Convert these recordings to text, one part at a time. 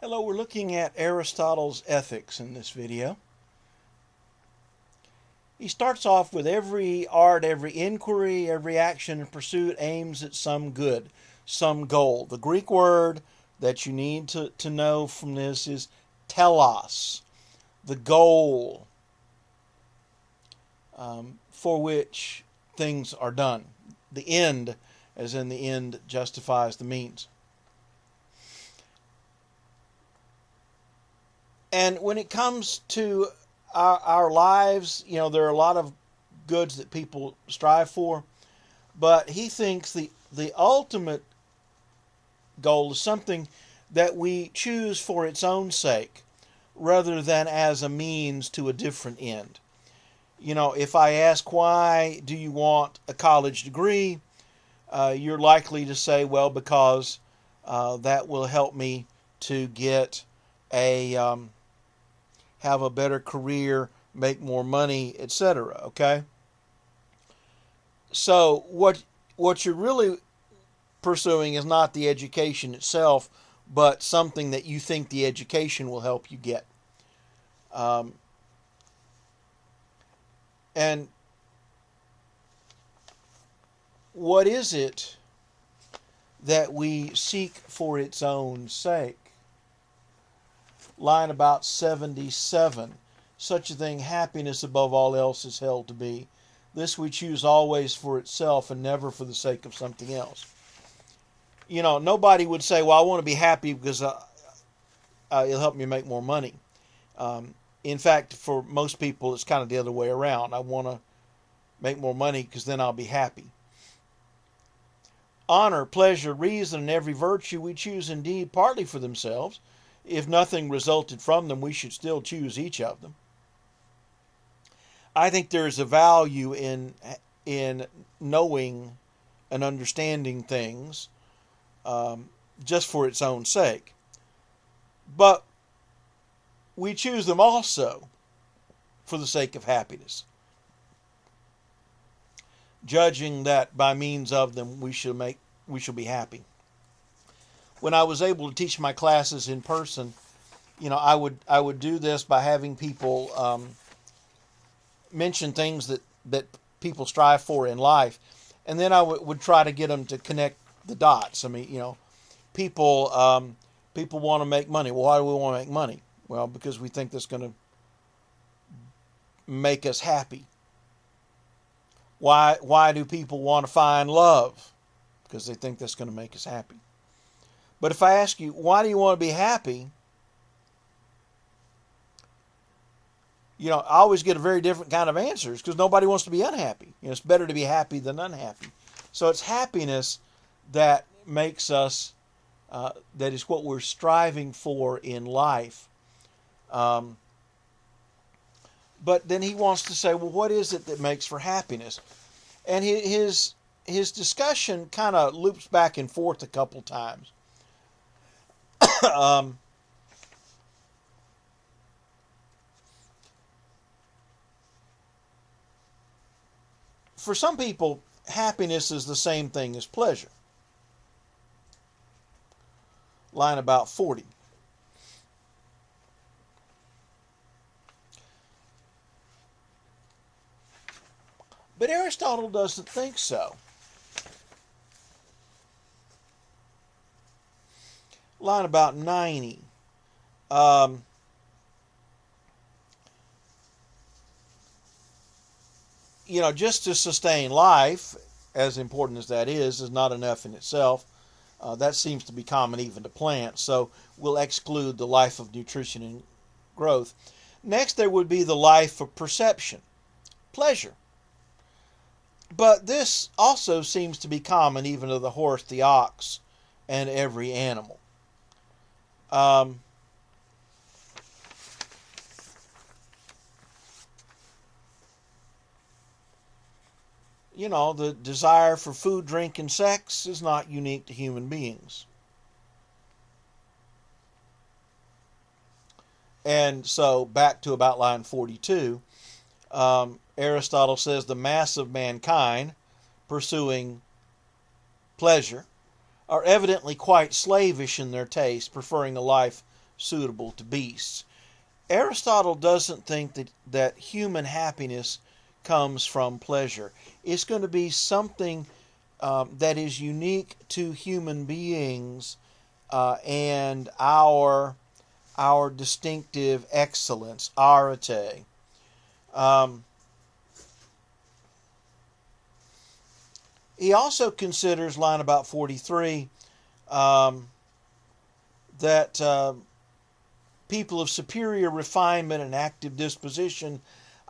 Hello, we're looking at Aristotle's ethics in this video. He starts off with every art, every inquiry, every action and pursuit aims at some good, some goal. The Greek word that you need to know from this is telos, the goal for which things are done. The end, as in the end justifies the means. And when it comes to our lives, there are a lot of goods that people strive for, but he thinks the ultimate goal is something that we choose for its own sake rather than as a means to a different end. If I ask why do you want a college degree, you're likely to say, well, because that will help me to get have a better career, make more money, etc. Okay? So what you're really pursuing is not the education itself, but something that you think the education will help you get. And what is it that we seek for its own sake? Line about 77. Such a thing, happiness above all else is held to be. This we choose always for itself and never for the sake of something else. Nobody would say, well, I want to be happy because it'll help me make more money. In fact, for most people, it's kind of the other way around. I want to make more money because then I'll be happy. Honor, pleasure, reason, and every virtue we choose indeed partly for themselves. If nothing resulted from them, we should still choose each of them. I think there is a value in knowing and understanding things just for its own sake. But we choose them also for the sake of happiness, judging that by means of them we shall be happy. When I was able to teach my classes in person, I would do this by having people mention things that people strive for in life, and then I would try to get them to connect the dots. I mean, people want to make money. Well, why do we want to make money? Well, because we think that's going to make us happy. Why do people want to find love? Because they think that's going to make us happy. But if I ask you, why do you want to be happy? I always get a very different kind of answers because nobody wants to be unhappy. It's better to be happy than unhappy. So it's happiness that makes us, that is what we're striving for in life. But then he wants to say, well, what is it that makes for happiness? And his discussion kind of loops back and forth a couple times. For some people, happiness is the same thing as pleasure. Line about 40. But Aristotle doesn't think so. Line about 90. Just to sustain life, as important as that is not enough in itself. That seems to be common even to plants, so we'll exclude the life of nutrition and growth. Next, there would be the life of perception, pleasure. But this also seems to be common even to the horse, the ox, and every animal. The desire for food, drink, and sex is not unique to human beings. And so, back to about line 42, Aristotle says the mass of mankind pursuing pleasure are evidently quite slavish in their taste, preferring a life suitable to beasts. Aristotle doesn't think that human happiness comes from pleasure. It's going to be something that is unique to human beings and our distinctive excellence, arete. He also considers, line about 43, that people of superior refinement and active disposition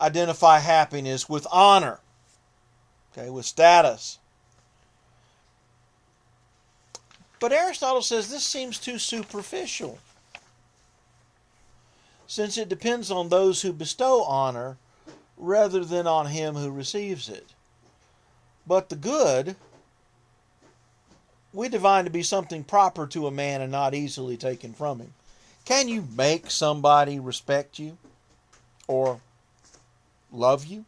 identify happiness with honor, okay, with status. But Aristotle says this seems too superficial, since it depends on those who bestow honor rather than on him who receives it. But the good we divine to be something proper to a man and not easily taken from him. Can you make somebody respect you or love you?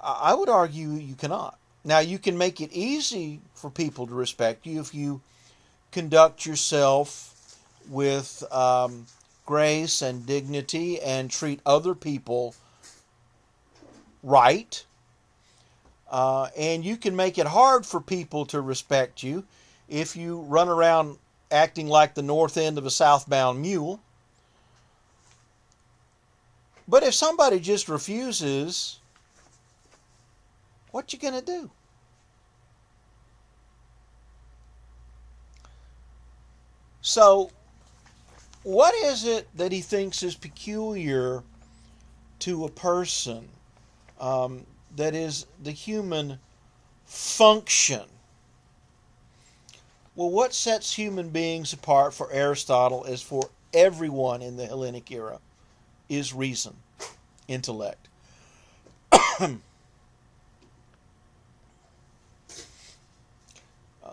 I would argue you cannot. Now, you can make it easy for people to respect you if you conduct yourself with grace and dignity and treat other people right. And you can make it hard for people to respect you if you run around acting like the north end of a southbound mule. But if somebody just refuses, what you going to do? So, what is it that he thinks is peculiar to a person that is the human function? Well, what sets human beings apart for Aristotle, as for everyone in the Hellenic era, is reason, intellect.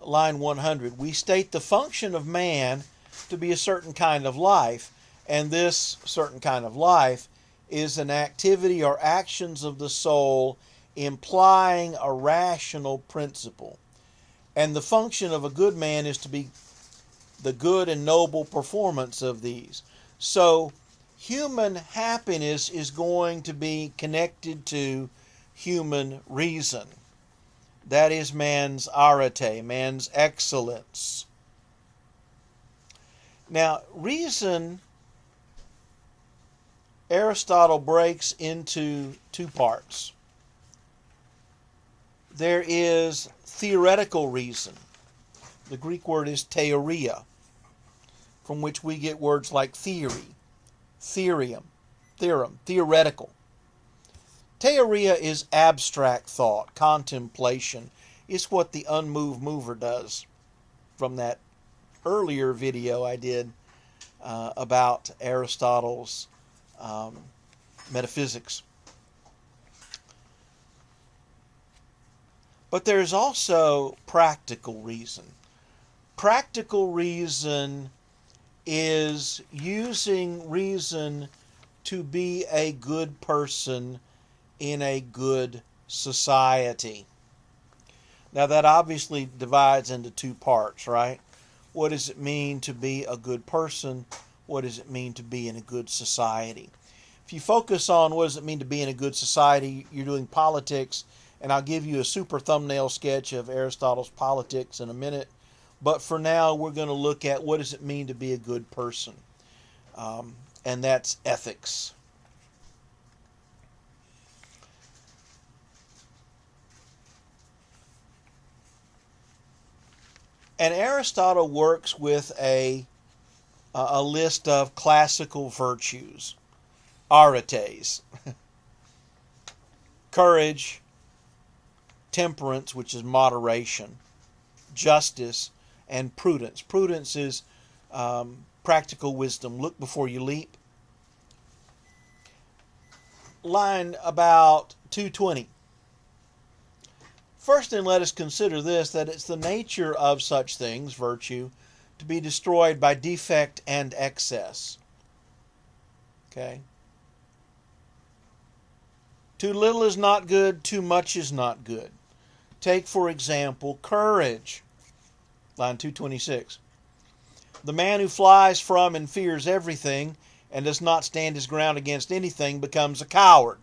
Line 100, we state the function of man to be a certain kind of life, and this certain kind of life is an activity or actions of the soul implying a rational principle. And the function of a good man is to be the good and noble performance of these. So, human happiness is going to be connected to human reason. That is man's arete, man's excellence. Now, reason, Aristotle breaks into two parts. There is theoretical reason. The Greek word is theoria, from which we get words like theory, theorem, theoretical. Theoria is abstract thought, contemplation. It's what the unmoved mover does, from that earlier video I did about Aristotle's metaphysics. But there's also practical reason. Practical reason is using reason to be a good person in a good society. Now that obviously divides into two parts, right? What does it mean to be a good person? What does it mean to be in a good society? If you focus on what does it mean to be in a good society, you're doing politics, and I'll give you a super thumbnail sketch of Aristotle's politics in a minute. But for now, we're going to look at what does it mean to be a good person. And that's ethics. And Aristotle works with a list of classical virtues. Aretes. Courage. Temperance, which is moderation. Justice. And prudence. Prudence is practical wisdom. Look before you leap. Line about 220. First then let us consider this, that it's the nature of such things, virtue, to be destroyed by defect and excess. Okay? Too little is not good, too much is not good. Take, for example, courage. Line 226. The man who flies from and fears everything and does not stand his ground against anything becomes a coward.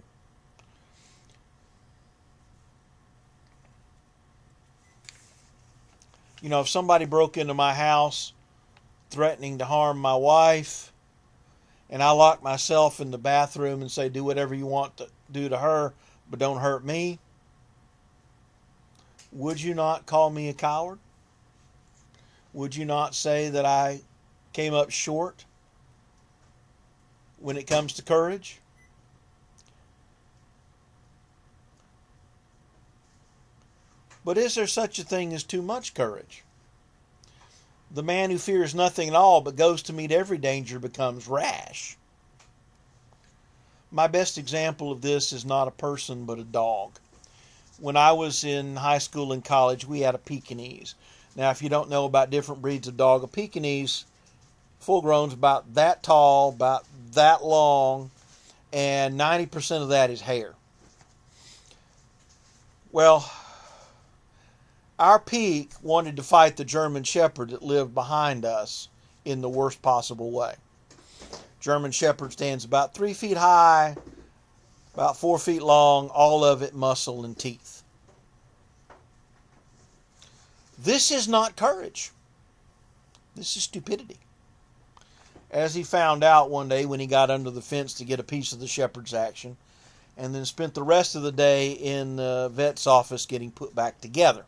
You know, if somebody broke into my house threatening to harm my wife, and I lock myself in the bathroom and say, do whatever you want to do to her, but don't hurt me, would you not call me a coward? Would you not say that I came up short when it comes to courage? But is there such a thing as too much courage? The man who fears nothing at all but goes to meet every danger becomes rash. My best example of this is not a person but a dog. When I was in high school and college, we had a Pekingese. Now, if you don't know about different breeds of dog, a Pekingese, full grown, is about that tall, about that long, and 90% of that is hair. Well, our Peke wanted to fight the German Shepherd that lived behind us in the worst possible way. German Shepherd stands about 3 feet high, about 4 feet long, all of it muscle and teeth. This is not courage. This is stupidity. As he found out one day when he got under the fence to get a piece of the shepherd's action, and then spent the rest of the day in the vet's office getting put back together.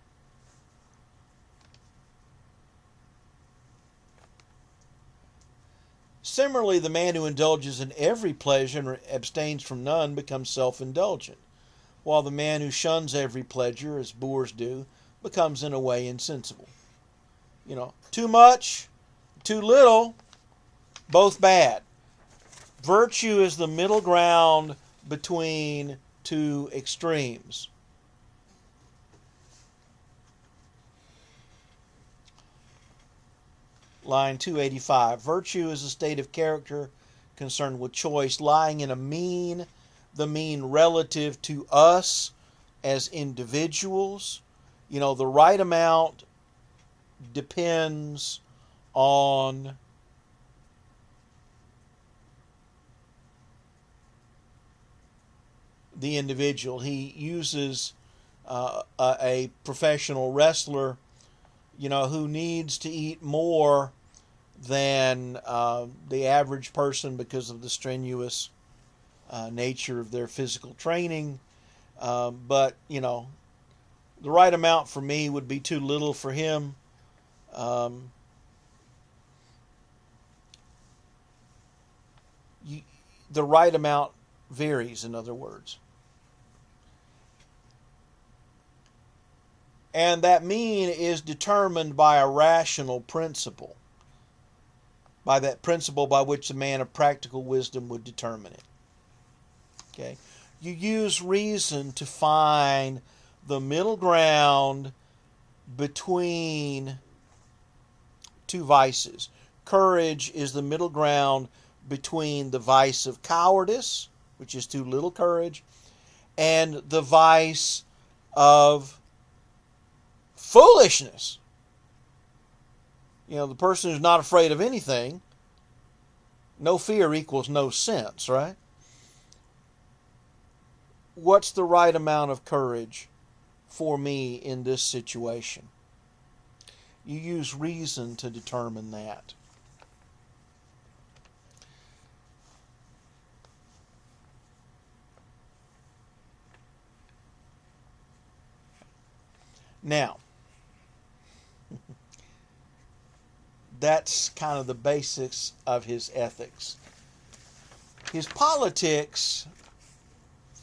Similarly, the man who indulges in every pleasure and abstains from none becomes self-indulgent, while the man who shuns every pleasure, as boors do, becomes in a way insensible. You know, too much, too little, both bad. Virtue is the middle ground between two extremes. Line 285. Virtue is a state of character concerned with choice, lying in the mean relative to us as individuals. You know, the right amount depends on the individual. He uses a professional wrestler, you know, who needs to eat more than the average person because of the strenuous nature of their physical training. But, you know, the right amount for me would be too little for him. The right amount varies, in other words. And that mean is determined by a rational principle. By that principle by which a man of practical wisdom would determine it. Okay? You use reason to find the middle ground between two vices. Courage is the middle ground between the vice of cowardice, which is too little courage, and the vice of foolishness. You know, the person who's not afraid of anything, no fear equals no sense, right? What's the right amount of courage for me in this situation? You use reason to determine that. Now, that's kind of the basics of his ethics. His politics,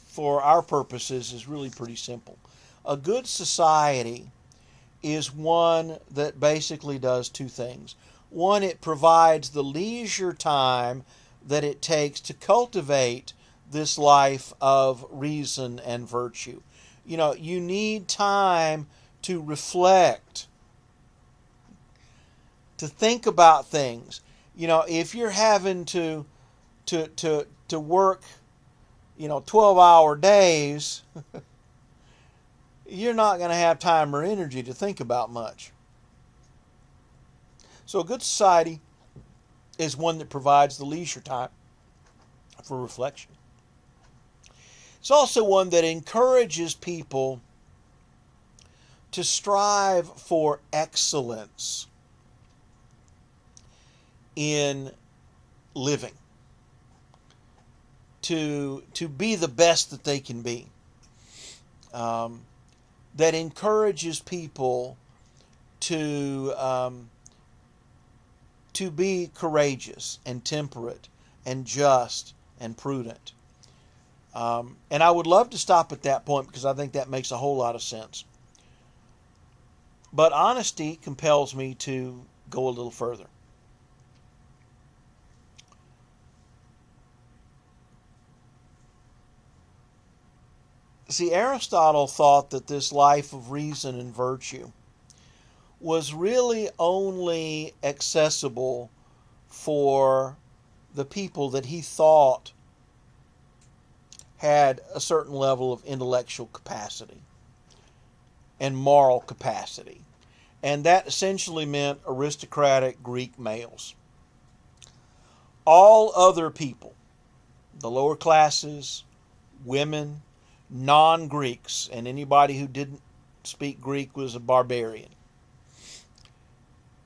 for our purposes, is really pretty simple. A good society is one that basically does two things. One, it provides the leisure time that it takes to cultivate this life of reason and virtue. You know, you need time to reflect, to think about things. You know, if you're having to work, 12-hour days, you're not going to have time or energy to think about much. So a good society is one that provides the leisure time for reflection. It's also one that encourages people to strive for excellence in living, to be the best that they can be, that encourages people to be courageous and temperate and just and prudent. And I would love to stop at that point because I think that makes a whole lot of sense. But honesty compels me to go a little further. See, Aristotle thought that this life of reason and virtue was really only accessible for the people that he thought had a certain level of intellectual capacity and moral capacity. And that essentially meant aristocratic Greek males. All other people, the lower classes, women, non-Greeks, and anybody who didn't speak Greek was a barbarian.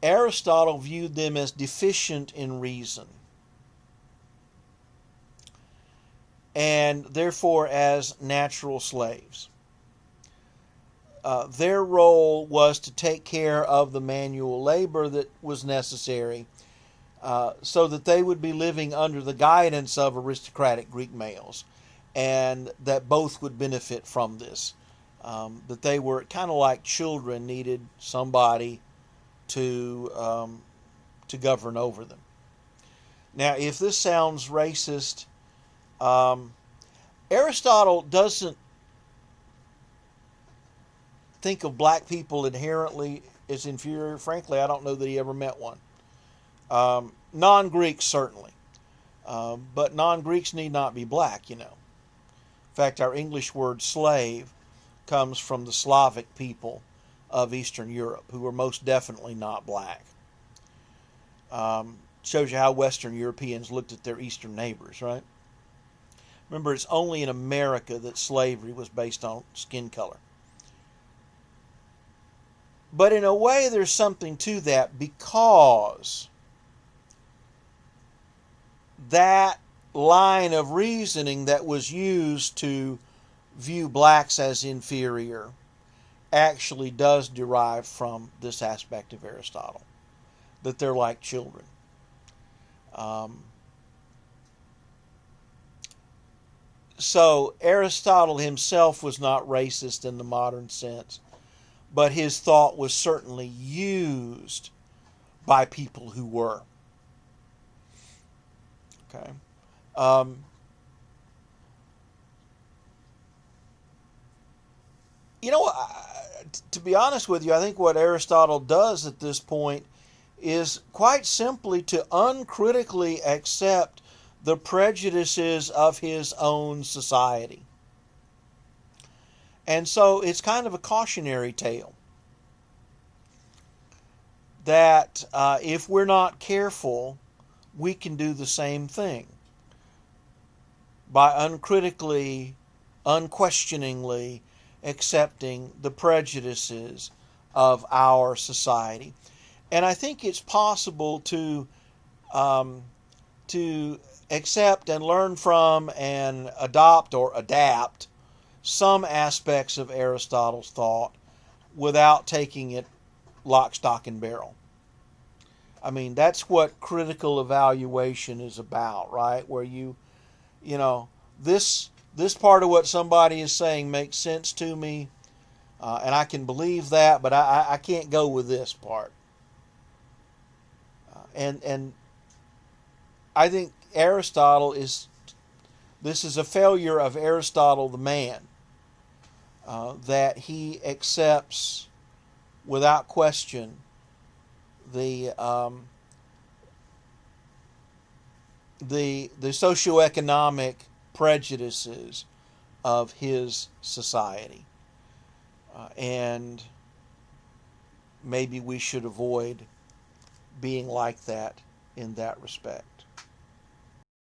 Aristotle viewed them as deficient in reason, and therefore as natural slaves. Their role was to take care of the manual labor that was necessary so that they would be living under the guidance of aristocratic Greek males, and that both would benefit from this. That they were kind of like children, needed somebody to govern over them. Now, if this sounds racist, Aristotle doesn't think of black people inherently as inferior. Frankly, I don't know that he ever met one. Non-Greeks, certainly. But non-Greeks need not be black, In fact, our English word slave comes from the Slavic people of Eastern Europe, who were most definitely not black. Shows you how Western Europeans looked at their Eastern neighbors, right? Remember, it's only in America that slavery was based on skin color. But in a way, there's something to that, because that line of reasoning that was used to view blacks as inferior actually does derive from this aspect of Aristotle, that they're like children. So Aristotle himself was not racist in the modern sense, but his thought was certainly used by people who were. Okay. To be honest with you, I think what Aristotle does at this point is quite simply to uncritically accept the prejudices of his own society. And so it's kind of a cautionary tale that if we're not careful, we can do the same thing by uncritically, unquestioningly accepting the prejudices of our society. And I think it's possible to accept and learn from and adopt or adapt some aspects of Aristotle's thought without taking it lock, stock, and barrel. I mean, that's what critical evaluation is about, right? Where this part of what somebody is saying makes sense to me, and I can believe that, but I can't go with this part. And I think this is a failure of Aristotle the man, that he accepts without question the socioeconomic prejudices of his society, and maybe we should avoid being like that in that respect.